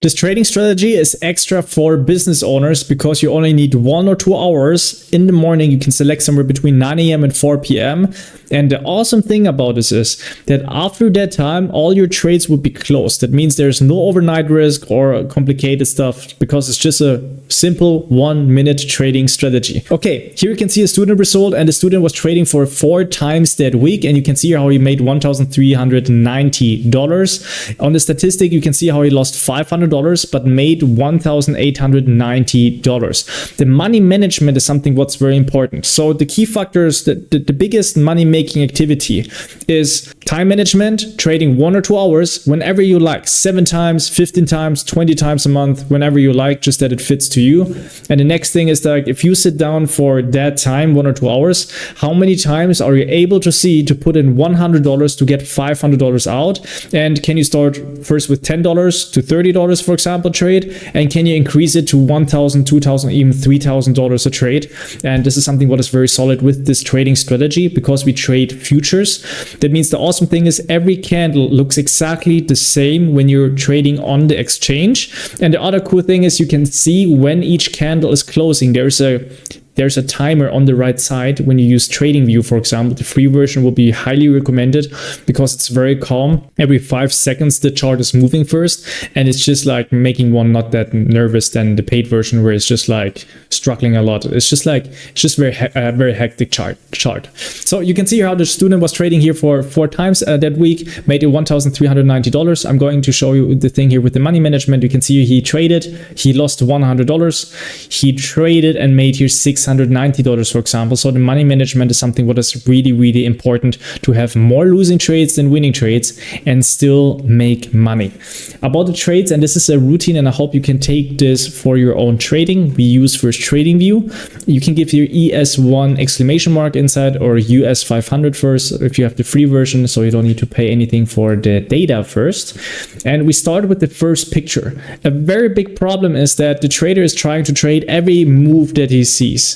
This trading strategy is extra for business owners because you only need 1 or 2 hours in the morning. You can select somewhere between 9 a.m. and 4 p.m. And the awesome thing about this is that after that time, all your trades will be closed. That means there's no overnight risk or complicated stuff because it's just a simple 1-minute trading strategy. Okay, here you can see a student result, and the student was trading for 4 times that week. And you can see how he made $1,390. On the statistic, you can see how he lost $500 but made $1,890. The money management is something what's very important. So the key factors, the biggest money making activity is time management, trading 1 or 2 hours whenever you like, 7 times, 15 times, 20 times a month, whenever you like, just that it fits to you. And the next thing is that if you sit down for that time, 1 or 2 hours, how many times are you able to see to put in $100 to get $500 out? And can you start first with $10 to $30, for example, trade? And can you increase it to $1,000, $2,000, even $3,000 a trade? And this is something what is very solid with this trading strategy because we trade futures. That means the awesome thing is every candle looks exactly the same when you're trading on the exchange. And the other cool thing is you can see when each candle is closing. There's a timer on the right side. When you use TradingView, for example, the free version will be highly recommended because it's very calm. Every 5 seconds, the chart is moving first, and it's just like making one not that nervous than the paid version where it's just like struggling a lot. It's just very hectic chart. So you can see how the student was trading here for 4 times that week, made it $1,390. I'm going to show you the thing here with the money management. You can see he traded, he lost $100. He traded and made here $690, for example. So the money management is something what is really, really important to have more losing trades than winning trades and still make money. About the trades, and this is a routine, and I hope you can take this for your own trading. We use first TradingView. You can give your ES1 exclamation mark inside or US 500 first if you have the free version, so you don't need to pay anything for the data first. And we start with the first picture. A very big problem is that the trader is trying to trade every move that he sees.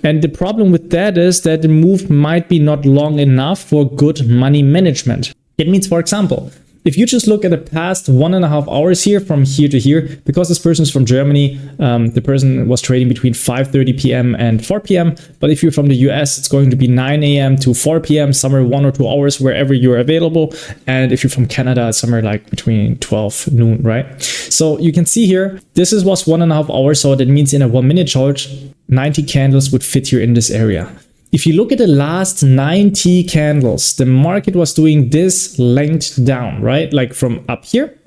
And the problem with that is that the move might be not long enough for good money management. It means, for example, if you just look at the past 1.5 hours here from here to here, because this person is from Germany, the person was trading between 5:30 p.m. and 4 p.m. But if you're from the US, it's going to be 9 a.m. to 4 p.m., somewhere 1 or 2 hours, wherever you're available. And if you're from Canada, it's somewhere like between 12 noon, right? So you can see here, this was 1.5 hours. So that means in a 1-minute chart, 90 candles would fit here in this area. If you look at the last 90 candles, the market was doing this length down, right? Like from up here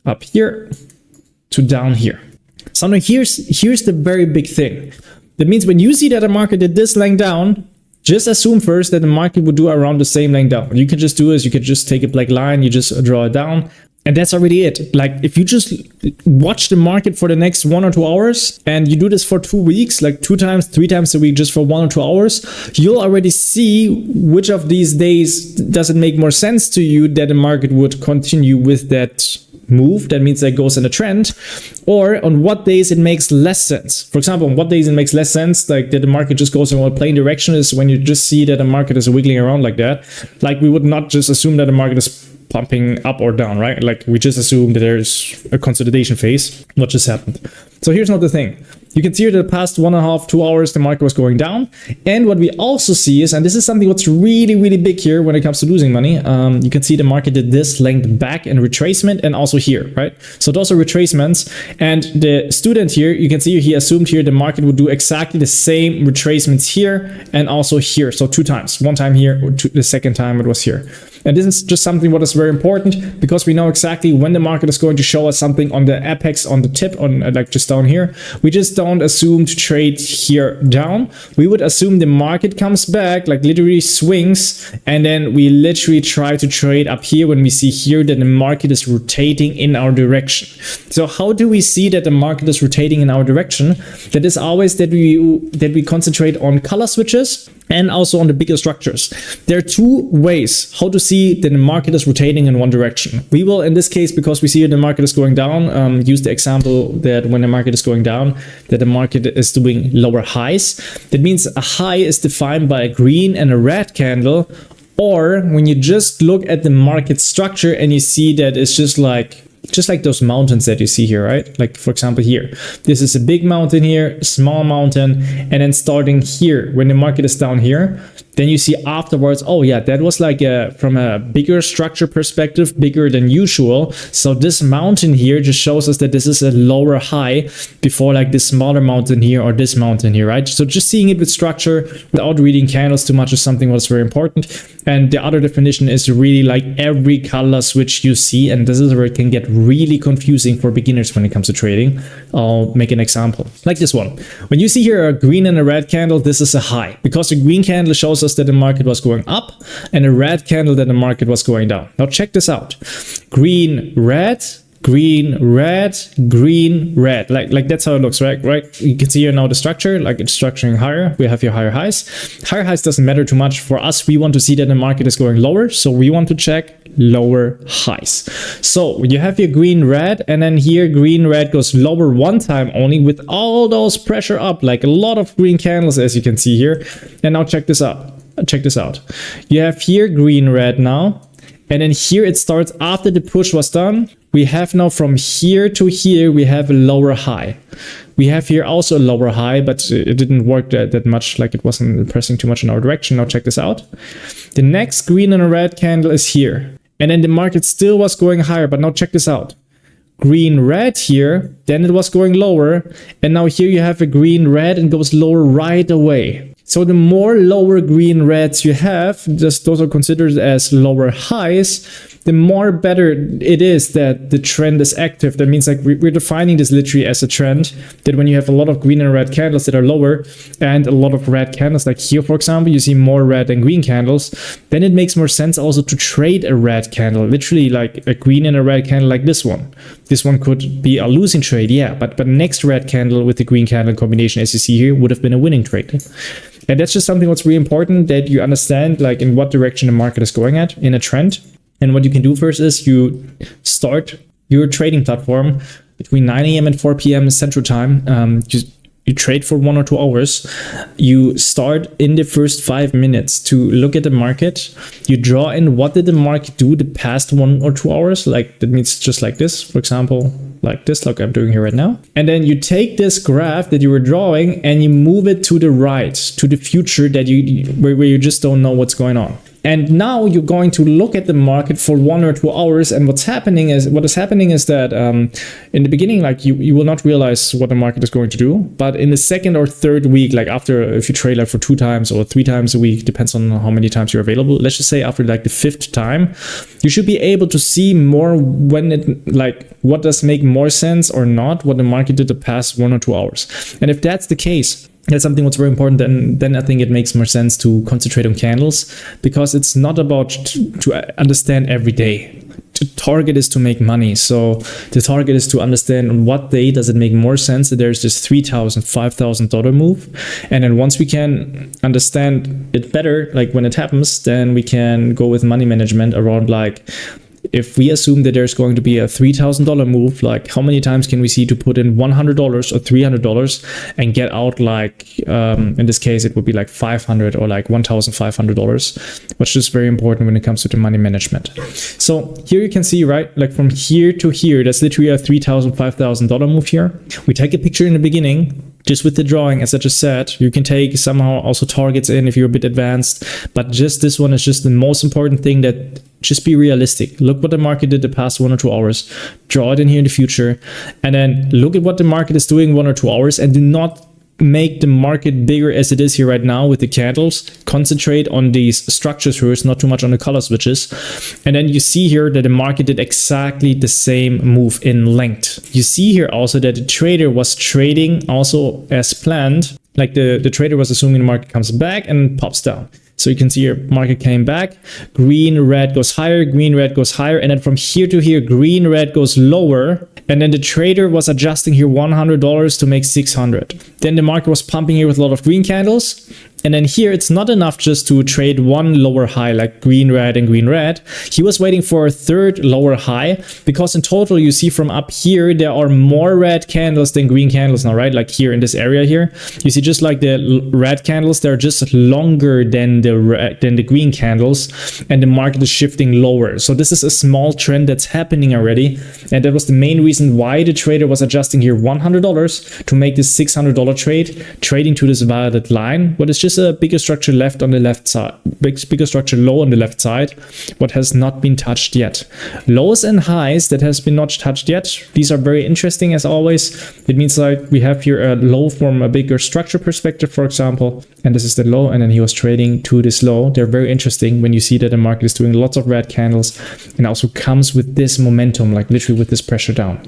to down here. So now here's the very big thing. That means when you see that the market did this length down, just assume first that the market would do around the same length down. What you can just do is you could just take a black line, you just draw it down. And that's already it. Like if you just watch the market for the next 1 or 2 hours and you do this for 2 weeks, like 2 times, 3 times a week, just for 1 or 2 hours, you'll already see which of these days does it make more sense to you that the market would continue with that move. That means that it goes in a trend, or on what days it makes less sense. For example, on what days it makes less sense, like that the market just goes in one plain direction, is when you just see that the market is wiggling around like that. Like we would not just assume that the market is pumping up or down, right? Like we just assume that there's a consolidation phase. What just happened? So here's another thing. You can see here the past 1.5, 2 hours, the market was going down. And what we also see is, and this is something what's really, really big here when it comes to losing money. You can see the market did this length back and retracement, and also here, right? So those are retracements. And the student here, you can see he assumed here the market would do exactly the same retracements here and also here. So 2 times, 1 time here, the second time it was here. And this is just something what is very important because we know exactly when the market is going to show us something on the apex, on the tip, on like just down here. We just don't assume to trade here down. We would assume the market comes back, like literally swings, and then we literally try to trade up here when we see here that the market is rotating in our direction. So how do we see that the market is rotating in our direction? That is always that we concentrate on color switches and also on the bigger structures. There are 2 ways how to see that the market is rotating in one direction. We will, in this case, because we see the market is going down, use the example that when the market is going down, that the market is doing lower highs. That means a high is defined by a green and a red candle, or when you just look at the market structure and you see that it's just like just like those mountains that you see here, right? Like for example here, this is a big mountain here, small mountain, and then starting here, when the market is down here, then you see afterwards, oh yeah, that was like from a bigger structure perspective, bigger than usual. So this mountain here just shows us that this is a lower high before like this smaller mountain here or this mountain here, right? So just seeing it with structure without reading candles too much is something that's very important. And the other definition is really like every color switch you see, and this is where it can get really confusing for beginners when it comes to trading. I'll make an example like this one. When you see here a green and a red candle, this is a high, because the green candle shows us that the market was going up and a red candle that the market was going down. Now check this out. Green, red, green, red, green, red. Like that's how it looks, right? You can see here now the structure, like it's structuring higher. We have here higher highs. Higher highs doesn't matter too much for us. We want to see that the market is going lower, so we want to check lower highs. So you have here green, red, and then here green, red goes lower one time only with all those pressure up, like a lot of green candles as you can see here. And now check this out. Check this out. You have here green, red now, and then here it starts after the push was done. We have now from here to here, we have a lower high. We have here also a lower high, but it didn't work that much, like it wasn't pressing too much in our direction. Now check this out. The next green and a red candle is here. And then the market still was going higher, but now check this out. Green, red here, then it was going lower. And now here you have a green, red and goes lower right away. So the more lower green reds you have, just those are considered as lower highs, the more better it is that the trend is active. That means like we're defining this literally as a trend, that when you have a lot of green and red candles that are lower and a lot of red candles, like here for example, you see more red and green candles, then it makes more sense also to trade a red candle, literally like a green and a red candle like this one. This one could be a losing trade, yeah, but next red candle with the green candle combination as you see here would have been a winning trade. And that's just something that's really important, that you understand like in what direction the market is going at in a trend. And what you can do first is you start your trading platform between 9 a.m. and 4 p.m. Central Time. You trade for 1 or 2 hours. You start in the first 5 minutes to look at the market. You draw in what did the market do the past 1 or 2 hours. Like that means just like this, for example, like this, like I'm doing here right now. And then you take this graph that you were drawing and you move it to the right, to the future that where you just don't know what's going on. And now you're going to look at the market for 1 or 2 hours. And what is happening is that in the beginning, like you will not realize what the market is going to do. But in the second or third week, like after, if you trade like for 2 times or 3 times a week, depends on how many times you're available. Let's just say after like the 5th time, you should be able to see more when it, like what does make more sense or not, what the market did the past 1 or 2 hours. And if that's the case, that's something that's very important, then I think it makes more sense to concentrate on candles, because it's not about to understand every day. The target is to make money. So the target is to understand on what day does it make more sense that there's this $3,000, $5,000 move. And then once we can understand it better, like when it happens, then we can go with money management around like, if we assume that there's going to be a $3,000 move, like how many times can we see to put in $100 or $300 and get out like, in this case, it would be like $500 or like $1,500, which is very important when it comes to the money management. So here you can see, right, like from here to here, that's literally a $3,000, $5,000 move here. We take a picture in the beginning, just with the drawing, as I just said. You can take somehow also targets in if you're a bit advanced, but just this one is just the most important thing, that just be realistic. Look what the market did the past 1 or 2 hours, draw it in here in the future, and then look at what the market is doing 1 or 2 hours, and do not make the market bigger as it is here right now with the candles. Concentrate on these structures first, not too much on the color switches. And then you see here that the market did exactly the same move in length. You see here also that the trader was trading also as planned. Like the trader was assuming the market comes back and pops down. So you can see here, market came back, green, red goes higher, green, red goes higher. And then from here to here, green, red goes lower. And then the trader was adjusting here $100 to make $600. Then the market was pumping here with a lot of green candles. And then here, it's not enough just to trade one lower high, like green, red, and green, red. He was waiting for a third lower high, because in total, you see from up here, there are more red candles than green candles now, right? Like here in this area here, you see just like the red candles, they're just longer than the green candles, and the market is shifting lower. So this is a small trend that's happening already. And that was the main reason why the trader was adjusting here $100 to make this $600 trade, trading to this violet line. What is just a bigger structure left on the left side, bigger structure low on the left side, what has not been touched yet. Lows and highs that has been not touched yet, these are very interesting as always. It means like we have here a low from a bigger structure perspective, for example, and this is the low, and then he was trading to this low. They're very interesting when you see that the market is doing lots of red candles and also comes with this momentum, like literally with this pressure down.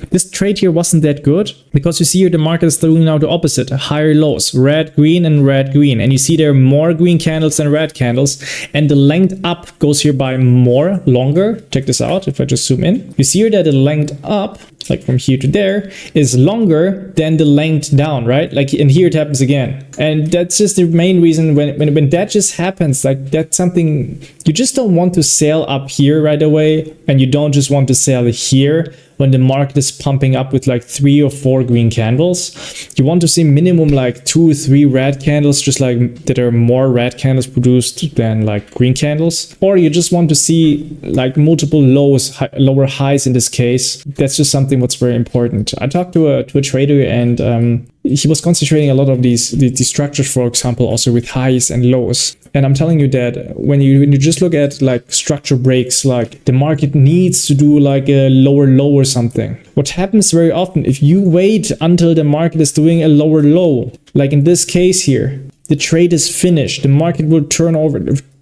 This trade here wasn't that good, because you see here the market is doing now the opposite, higher lows, red, green, and red, green. And you see there are more green candles than red candles, and the length up goes here by more, longer. Check this out, if I just zoom in. You see here that the length up, like from here to there, is longer than the length down, right? Like, and here it happens again. And that's just the main reason when that just happens, like that's something you just don't want to sell up here right away, and you don't just want to sell here when the market is pumping up with like 3 or 4 green candles. You want to see minimum like 2 or 3 red candles, just like that are more red candles produced than like green candles. Or you just want to see like multiple lows, lower highs in this case. That's just something what's very important. I talked to a trader, and he was concentrating a lot of these structures, for example, also with highs and lows. And I'm telling you that when you just look at like structure breaks, like the market needs to do like a lower low or something. What happens very often, if you wait until the market is doing a lower low, like in this case here, the trade is finished, the market will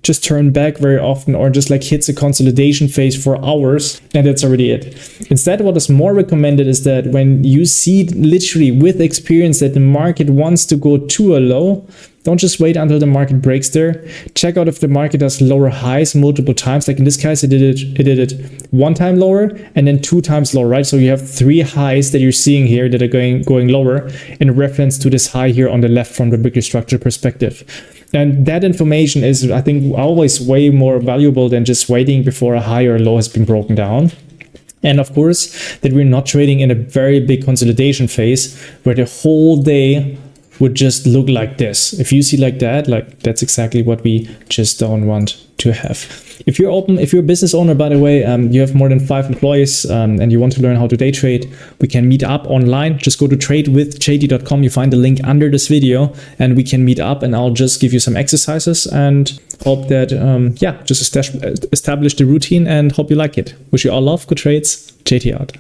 just turn back very often, or just like hits a consolidation phase for hours, and that's already it. Instead, what is more recommended is that when you see literally with experience that the market wants to go to a low, don't just wait until the market breaks there. Check out if the market does lower highs multiple times. Like in this case, it did it 1 time lower and then 2 times lower, right? So you have 3 highs that you're seeing here that are going lower in reference to this high here on the left from the bigger structure perspective. And that information is, I think, always way more valuable than just waiting before a high or low has been broken down. And of course, that we're not trading in a very big consolidation phase where the whole day would just look like this. If you see like that, like that's exactly what we just don't want to have. If you're a business owner, by the way, you have more than 5 employees, and you want to learn how to day trade, we can meet up online. Just go to tradewithjd.com. You find the link under this video, and we can meet up, and I'll just give you some exercises and hope that, just establish the routine, and hope you like it. Wish you all love, good trades. JT out.